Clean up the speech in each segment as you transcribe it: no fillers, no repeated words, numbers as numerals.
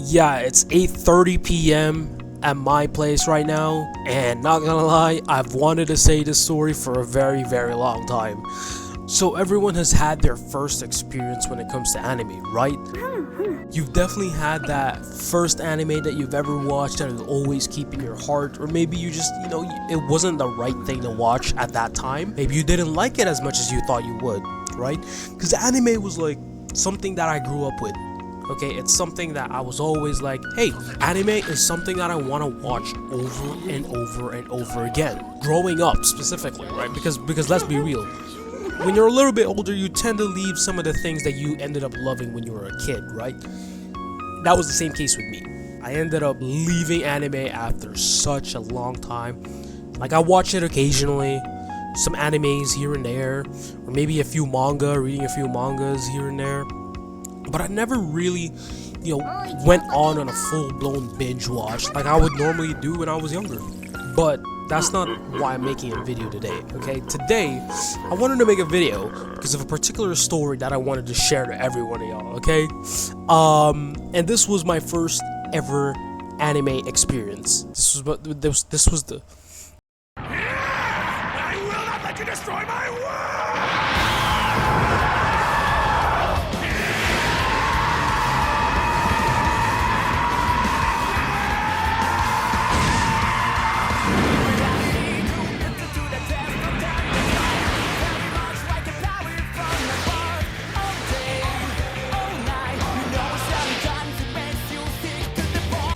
Yeah, it's 8:30 p.m. at my place right now, and not gonna lie, I've wanted to say this story for a very, very long time. So everyone has had their first experience when it comes to anime, right? You've definitely had that first anime that you've ever watched that will always keep in your heart, or maybe you just, it wasn't the right thing to watch at that time. Maybe you didn't like it as much as you thought you would, right? Because anime was like something that I grew up with. Okay, it's something that I was always like, hey, anime is something that I want to watch over and over and over again. Growing up specifically, right? Because let's be real, when you're a little bit older, you tend to leave some of the things that you ended up loving when you were a kid, right? That was the same case with me. I ended up leaving anime after such a long time. Like, I watch it occasionally, some animes here and there, or maybe a few manga, reading a few mangas here and there. But I never really, went on a full-blown binge watch like I would normally do when I was younger. But that's not why I'm making a video today, okay? Today, I wanted to make a video because of a particular story that I wanted to share to every one of y'all, okay? And this was my first ever anime experience. This was the... I will not let you destroy my world!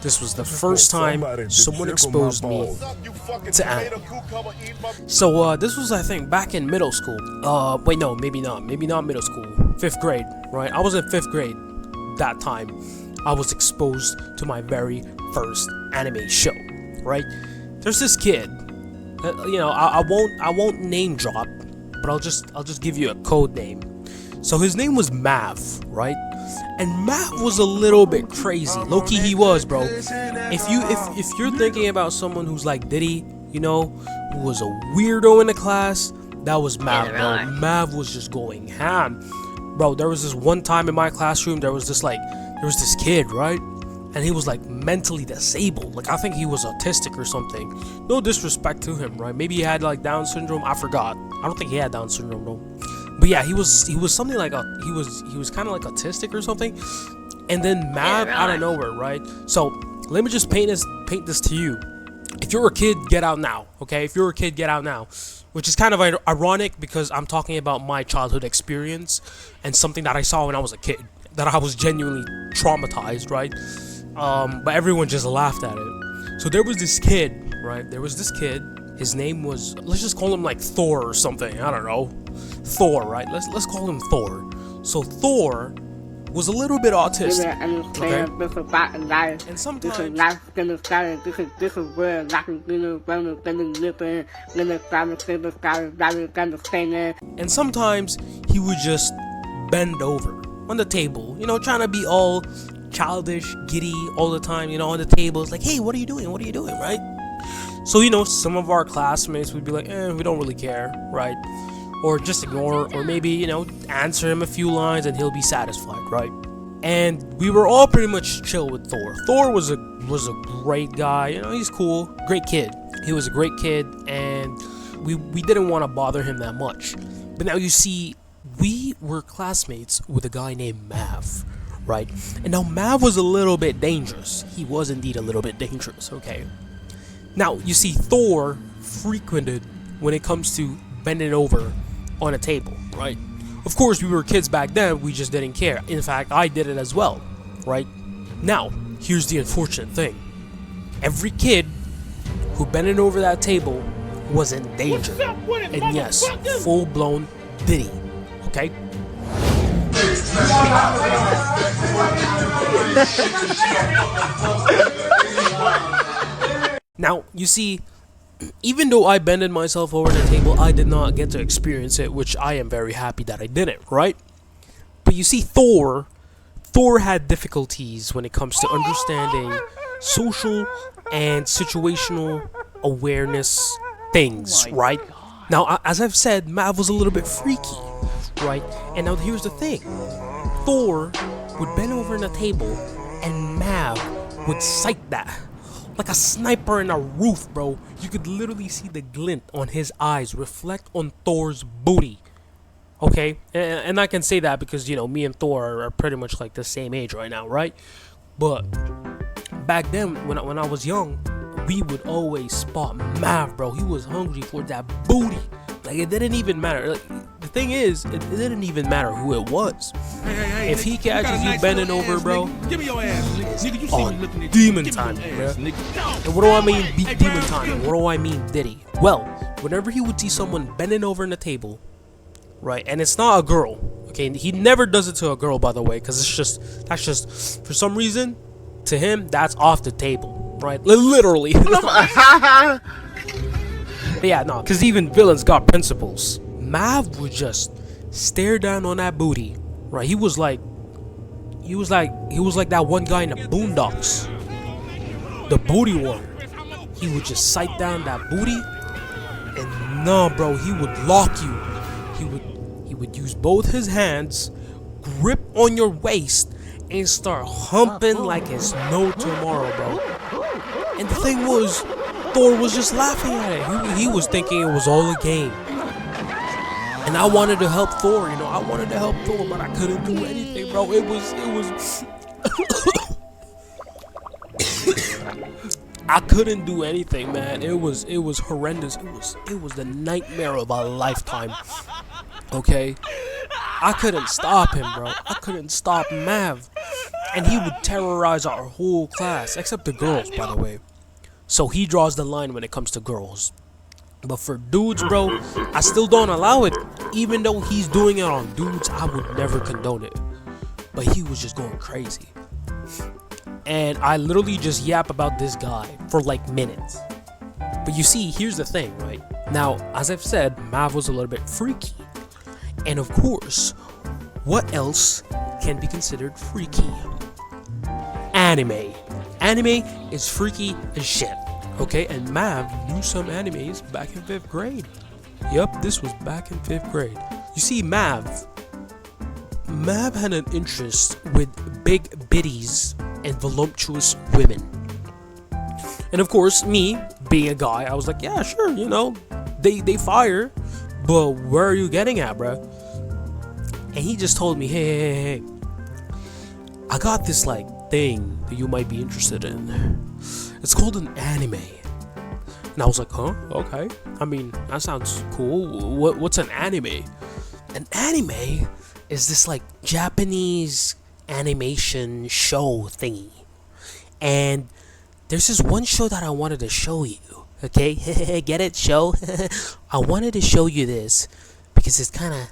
This was the first time someone exposed me to anime. So this was, I think, back in middle school. Wait, no, maybe not middle school. 5th grade, right? I was in 5th grade that time. I was exposed to my very first anime show, right? There's this kid. I won't name drop, but I'll just give you a code name. So his name was Mav, right? And Matt was a little bit crazy. Low-key he was, bro. If you're thinking about someone who's like Diddy, who was a weirdo in the class, that was Mav, bro. Mav was just going ham. Bro, there was this one time in my classroom, there was this kid, right? And he was like mentally disabled. Like, I think he was autistic or something. No disrespect to him, right? Maybe he had like Down syndrome. I forgot. I don't think he had Down syndrome though. But yeah, he was something like he was kind of like autistic or something. And then Mav out of nowhere, right? So let me just paint this to you. If you're a kid, get out now, okay? If you're a kid, get out now. Which is kind of ironic because I'm talking about my childhood experience and something that I saw when I was a kid that I was genuinely traumatized, right? But everyone just laughed at it. So there was this kid, right? His name was, let's just call him like Thor or something. I don't know. Thor, right? Let's call him Thor. So Thor was a little bit autistic. Okay? And sometimes he would just bend over on the table, trying to be all childish, giddy all the time, on the table. It's like, hey, what are you doing, right? So, some of our classmates would be like, we don't really care, right? Or just ignore, or maybe, answer him a few lines and he'll be satisfied, right? And we were all pretty much chill with Thor. Thor was a great guy, he's cool, great kid. He was a great kid, and we didn't want to bother him that much. But now you see, we were classmates with a guy named Mav, right? And now Mav was a little bit dangerous. He was indeed a little bit dangerous, okay? Now, you see, Thor frequented when it comes to bending over on a table, right? Of course, we were kids back then, we just didn't care. In fact, I did it as well, right? Now, here's the unfortunate thing. Every kid who bended over that table was in danger. And yes, full-blown Diddy, okay? Now, you see, even though I bended myself over the table, I did not get to experience it, which I am very happy that I didn't, right? But you see, Thor had difficulties when it comes to understanding social and situational awareness things, right? Now, as I've said, Mav was a little bit freaky, right? And now here's the thing. Thor would bend over in a table and Mav would sight that. Like a sniper in a roof, bro. You could literally see the glint on his eyes reflect on Thor's booty. Okay? And I can say that because, you know, me and Thor are pretty much like the same age right now, right? But back then, when I was young, we would always spot Mav, bro. He was hungry for that booty. Like, it didn't even matter. Like, the thing is, it didn't even matter who it was. Hey, if he catches you bending over, bro, give me your ass, nigga. You see me looking at demon you. time, Give me bro. your ass, nigga. And what do I mean demon time? What do I mean Diddy? Well, whenever he would see someone bending over in the table, right, and it's not a girl, okay, he never does it to a girl, by the way, because that's just for some reason to him that's off the table, right? Literally. But yeah, no, because even villains got principles. Mav would just stare down on that booty, right? He was like that one guy in the Boondocks, the booty warrior. He would just sight down that booty, and no, bro, he would lock you. He would use both his hands, grip on your waist, and start humping like it's no tomorrow, bro. And the thing was, Thor was just laughing at it. He was thinking it was all a game. And I wanted to help Thor, you know. I wanted to help Thor, but I couldn't do anything, bro. It was I couldn't do anything, man. It was horrendous. It was the nightmare of a lifetime. Okay? I couldn't stop him, bro. I couldn't stop Mav. And he would terrorize our whole class, except the girls, by the way. So he draws the line when it comes to girls. But for dudes, bro, I still don't allow it. Even though he's doing it on dudes, I would never condone it. But he was just going crazy. And I literally just yap about this guy for like minutes. But you see, here's the thing, right? Now, as I've said, Mav was a little bit freaky. And of course, what else can be considered freaky? Anime. Anime is freaky as shit. Okay, and Mav knew some animes back in 5th grade. Yup, this was back in 5th grade. You see, Mav had an interest with big biddies and voluptuous women. And of course, me, being a guy, I was like, yeah, sure, you know, they fire, but where are you getting at, bro? And he just told me, hey, I got this, like, thing that you might be interested in. It's called an anime. And I was like, huh? Okay. I mean, that sounds cool. What's an anime? An anime is this like Japanese animation show thingy. And there's this one show that I wanted to show you. Okay? Get it? Show? I wanted to show you this because it's kind of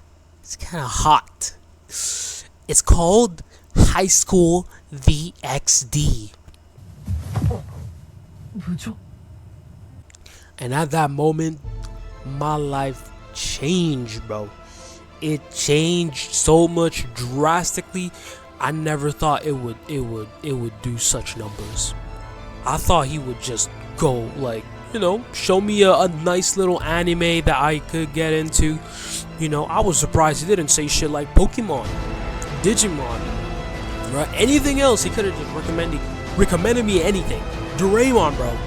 hot. It's called High School DxD. And at that moment, my life changed, bro. It changed so much drastically. I never thought it would do such numbers. I thought he would just go like, you know, show me a nice little anime that I could get into. You know, I was surprised he didn't say shit like Pokemon, Digimon, right? Anything else, he could have just recommended me anything. Doraemon, bro.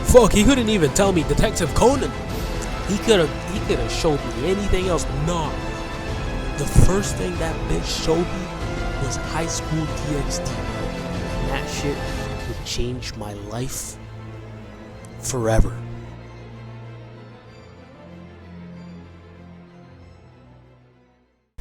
Fuck, he couldn't even tell me Detective Conan. He could have showed me anything else. Nah. The first thing that bitch showed me was High School DxD. And that shit would change my life forever.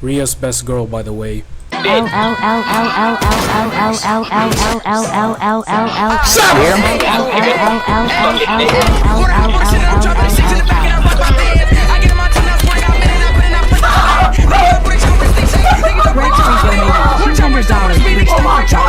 Ria's best girl, by the way. $200 for super chat.